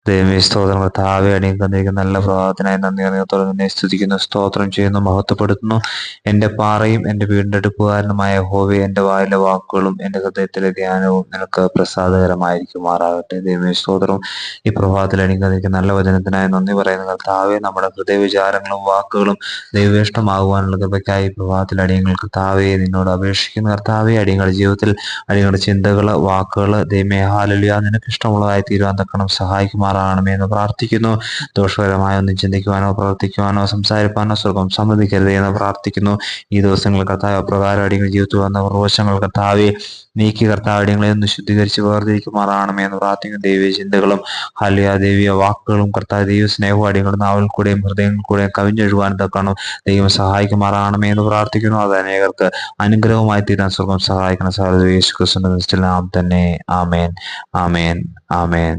ദൈവമേ സ്തോത്രം. കർത്താവേ, അടിയങ്ങൾക്ക് നല്ല പ്രഭാതത്തിനായി നന്ദി നിന്നെ സ്തുതിക്കുന്നു, സ്തോത്രം ചെയ്യുന്നു, മഹത്വപ്പെടുത്തുന്നു. എൻ്റെ പാറയും എൻ്റെ വീടിൻ്റെ അടുപ്പുകാരനുമായ യഹോവേ, എൻ്റെ വായിലെ വാക്കുകളും എൻ്റെ ഹൃദയത്തിലെ ധ്യാനവും നിനക്ക് പ്രസാദകരമായിരിക്കുമാറാകട്ടെ. ദൈവമേ സ്തോത്രം. ഈ പ്രഭാതത്തിൽ അടിയങ്ങൾക്ക് നല്ല വചനത്തിനായി നന്ദി പറയുന്നു കർത്താവേ. നമ്മുടെ ഹൃദയവിചാരങ്ങളും വാക്കുകളും ദൈവേഷ്ടമാകുവാനുള്ള കൃപയ്ക്കായി ഈ പ്രഭാതത്തിൽ അടിയങ്ങൾ കർത്താവേ നിന്നോട് അപേക്ഷിക്കുന്ന കർത്താവേ. അടിയങ്ങളുടെ ജീവിതത്തിൽ അടിയങ്ങളുടെ ചിന്തകള്, വാക്കുകള് ദൈവമേ ഹല്ലേലൂയ നിനക്ക് ഇഷ്ടമുള്ളതായി തീരുവാൻ തക്കണം സഹായിക്കുമാറാകണമേ എന്ന് പ്രാർത്ഥിക്കുന്നു. ദോഷകരമായ ഒന്നും ചിന്തിക്കുവാനോ പ്രവർത്തിക്കുവാനോ സംസാരിപ്പാനോ സ്വർഗം സമ്മതിക്കരുതേ എന്ന് പ്രാർത്ഥിക്കുന്നു. ഈ ദിവസങ്ങൾ കർത്താവ് അപ്രകാരം അടിയങ്ങളുടെ ജീവിതത്തിൽ വന്ന പ്രവചനങ്ങൾ കർത്താവെ നീക്കി കർത്താവ് അടിയങ്ങളെ ഒന്ന് ശുദ്ധീകരിച്ച് വേർതിരിക്കുമാറാകണമേ എന്ന് പ്രാർത്ഥിക്കുന്നു. ദൈവീയ ചിന്തകളും ഹല്ലേലൂയ ദൈവീയ വാക്കുകളും കർത്താവ് ദൈവ സ്നേഹവും അടിയങ്ങളുടെ നാവിൽ കൂടെയും ഹൃദയങ്ങളിൽ കൂടെയും കവിഞ്ഞൊഴുകുവാൻ തക്കണം ദൈവം സഹായിക്കുമാറാകണമേ എന്ന് പ്രാർത്ഥിക്കുന്നു. അത് അനേകർക്ക് അനുഗ്രഹമായി തീരാൻ സ്വർഗം സഹായിക്കണം. സഹോദര യേശു ക്രിസ്തുവിന്റെ നാമത്തിൽ നാം തന്നെ. ആമേൻ, ആമേൻ, ആമേൻ.